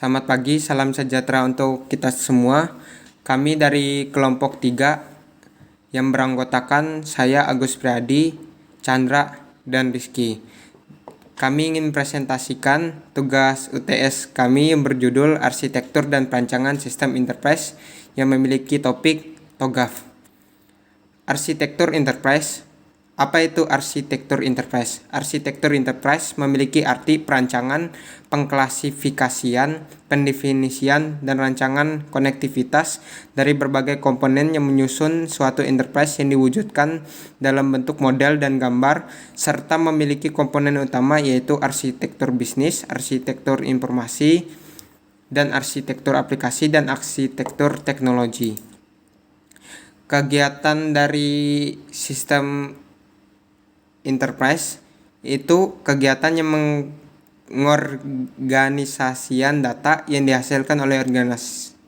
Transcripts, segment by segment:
Selamat pagi, salam sejahtera untuk kita semua. Kami dari kelompok 3 yang beranggotakan saya Agus Priadi, Chandra, dan Rizky. Kami ingin presentasikan tugas UTS kami yang berjudul Arsitektur dan Perancangan Sistem Enterprise yang memiliki topik TOGAF. Arsitektur Enterprise. Apa itu arsitektur enterprise? Arsitektur enterprise memiliki arti perancangan, pengklasifikasian, pendefinisian, dan rancangan konektivitas dari berbagai komponen yang menyusun suatu enterprise yang diwujudkan dalam bentuk model dan gambar, serta memiliki komponen utama yaitu arsitektur bisnis, arsitektur informasi, dan arsitektur aplikasi, dan arsitektur teknologi. Kegiatan dari sistem enterprise itu kegiatan yang mengorganisasikan data yang dihasilkan oleh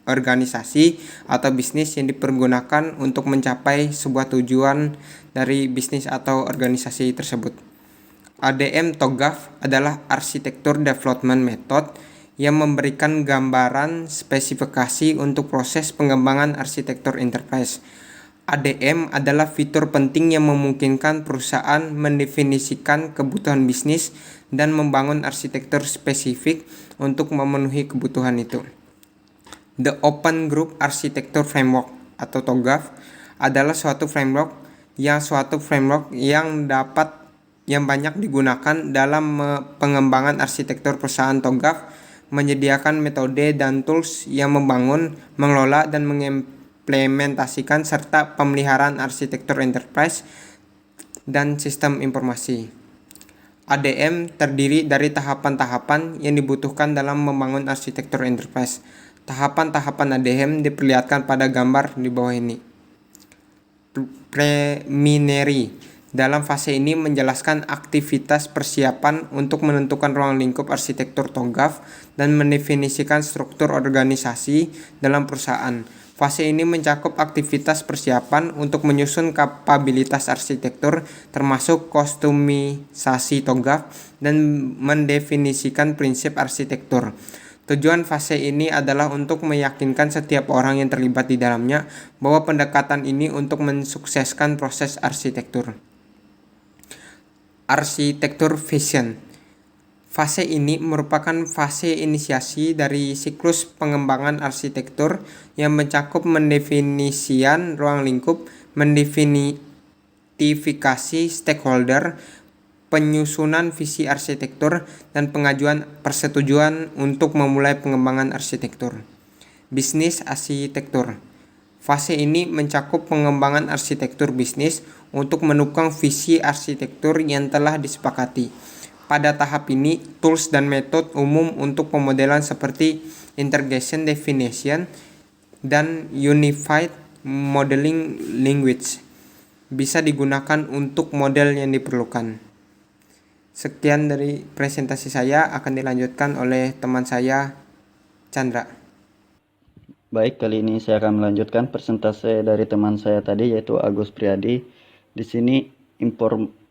organisasi atau bisnis yang dipergunakan untuk mencapai sebuah tujuan dari bisnis atau organisasi tersebut. ADM TOGAF adalah Architecture Development Method yang memberikan gambaran spesifikasi untuk proses pengembangan arsitektur enterprise. ADM adalah fitur penting yang memungkinkan perusahaan mendefinisikan kebutuhan bisnis dan membangun arsitektur spesifik untuk memenuhi kebutuhan itu. The Open Group Architecture Framework atau TOGAF adalah suatu framework yang banyak digunakan dalam pengembangan arsitektur. Perusahaan TOGAF menyediakan metode dan tools yang membangun, mengelola, dan implementasikan serta pemeliharaan arsitektur enterprise dan sistem informasi. ADM terdiri dari tahapan-tahapan yang dibutuhkan dalam membangun arsitektur enterprise. Tahapan-tahapan ADM diperlihatkan pada gambar di bawah ini. Preliminary. Dalam fase ini menjelaskan aktivitas persiapan untuk menentukan ruang lingkup arsitektur TOGAF dan mendefinisikan struktur organisasi dalam perusahaan. Fase ini mencakup aktivitas persiapan untuk menyusun kapabilitas arsitektur, termasuk kostumisasi TOGAF dan mendefinisikan prinsip arsitektur. Tujuan fase ini adalah untuk meyakinkan setiap orang yang terlibat di dalamnya bahwa pendekatan ini untuk mensukseskan proses arsitektur. Arsitektur Vision. Fase ini merupakan fase inisiasi dari siklus pengembangan arsitektur yang mencakup mendefinisikan ruang lingkup, mendefinitifasi stakeholder, penyusunan visi arsitektur, dan pengajuan persetujuan untuk memulai pengembangan arsitektur. Bisnis arsitektur. Fase ini mencakup pengembangan arsitektur bisnis untuk menukang visi arsitektur yang telah disepakati. Pada tahap ini, tools dan metode umum untuk pemodelan seperti Integration Definition dan Unified Modeling Language bisa digunakan untuk model yang diperlukan. Sekian dari presentasi saya, akan dilanjutkan oleh teman saya, Chandra. Baik, kali ini saya akan melanjutkan presentasi dari teman saya tadi, yaitu Agus Priadi. Di sini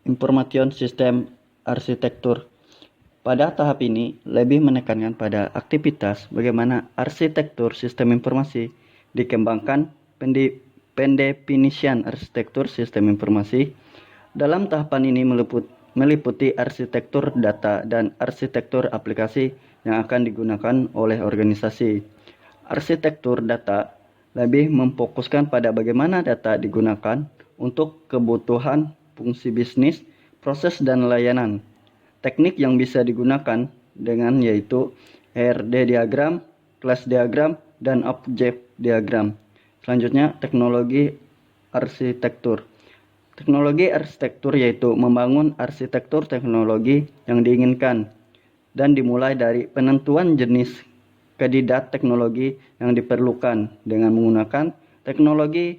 information system arsitektur. Pada tahap ini lebih menekankan pada aktivitas bagaimana arsitektur sistem informasi dikembangkan, pendefinisian arsitektur sistem informasi. Dalam tahapan ini meliputi arsitektur data dan arsitektur aplikasi yang akan digunakan oleh organisasi. Arsitektur data lebih memfokuskan pada bagaimana data digunakan untuk kebutuhan fungsi bisnis, proses, dan layanan. Teknik yang bisa digunakan dengan yaitu RD diagram, class diagram, dan object diagram. Selanjutnya, teknologi arsitektur. Teknologi arsitektur yaitu membangun arsitektur teknologi yang diinginkan dan dimulai dari penentuan jenis kandidat teknologi yang diperlukan dengan menggunakan teknologi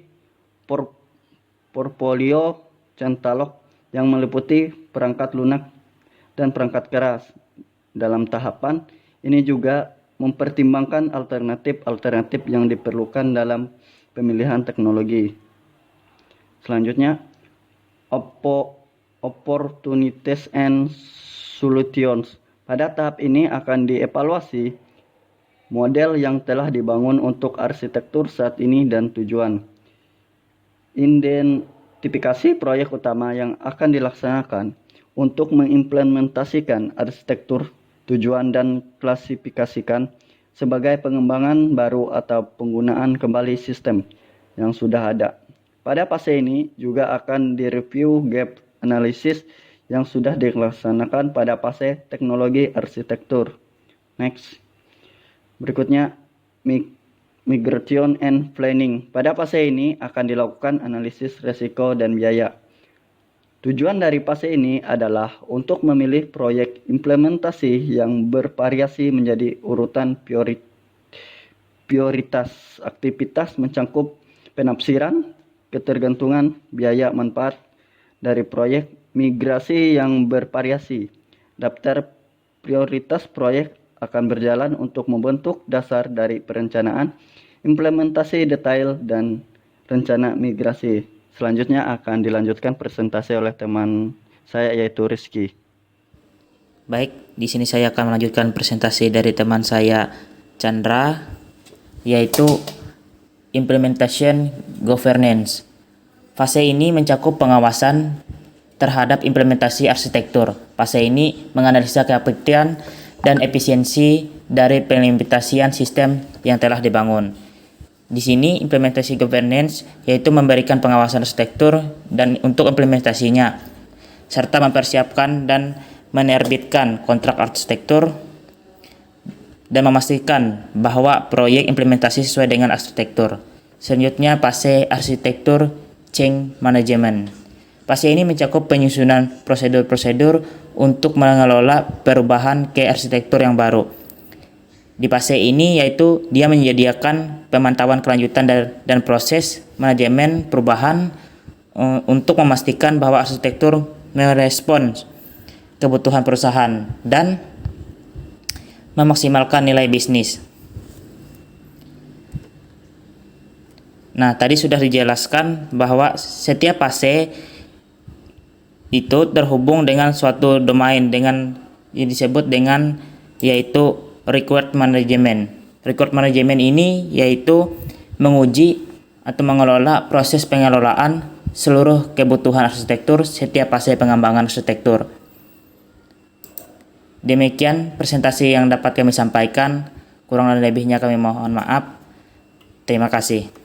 portfolio Centalog yang meliputi perangkat lunak dan perangkat keras. Dalam tahapan ini juga mempertimbangkan alternatif yang diperlukan dalam pemilihan teknologi. Selanjutnya, opportunities and solutions. Pada tahap ini akan dievaluasi model yang telah dibangun untuk arsitektur saat ini dan tujuan. Identifikasi proyek utama yang akan dilaksanakan untuk mengimplementasikan arsitektur, tujuan, dan klasifikasikan sebagai pengembangan baru atau penggunaan kembali sistem yang sudah ada. Pada fase ini juga akan direview gap analysis yang sudah dilaksanakan pada fase teknologi arsitektur. Next. Berikutnya, migration and planning. Pada fase ini akan dilakukan analisis resiko dan biaya. Tujuan dari fase ini adalah untuk memilih proyek implementasi yang bervariasi menjadi urutan prioritas aktivitas mencangkup penafsiran, ketergantungan, biaya manfaat dari proyek migrasi yang bervariasi. Daftar prioritas proyek akan berjalan untuk membentuk dasar dari perencanaan, implementasi detail, dan rencana migrasi. Selanjutnya akan dilanjutkan presentasi oleh teman saya yaitu Rizky. Baik, di sini saya akan melanjutkan presentasi dari teman saya Chandra, yaitu Implementation Governance. Fase ini mencakup pengawasan terhadap implementasi arsitektur. Fase ini menganalisa keefektifan dan efisiensi dari pengimplementasian sistem yang telah dibangun. Di sini implementasi governance yaitu memberikan pengawasan arsitektur dan untuk implementasinya, serta mempersiapkan dan menerbitkan kontrak arsitektur dan memastikan bahwa proyek implementasi sesuai dengan arsitektur. Selanjutnya fase arsitektur change management. Fase ini mencakup penyusunan prosedur-prosedur untuk mengelola perubahan ke arsitektur yang baru. Di fase ini yaitu dia menyediakan pemantauan kelanjutan dan proses manajemen perubahan untuk memastikan bahwa arsitektur merespons kebutuhan perusahaan dan memaksimalkan nilai bisnis. Nah, tadi sudah dijelaskan bahwa setiap fase itu terhubung dengan suatu domain dengan yang disebut dengan yaitu required management. Required management ini yaitu menguji atau mengelola proses pengelolaan seluruh kebutuhan arsitektur setiap fase pengembangan arsitektur. Demikian presentasi yang dapat kami sampaikan. Kurang dan lebihnya kami mohon maaf. Terima kasih.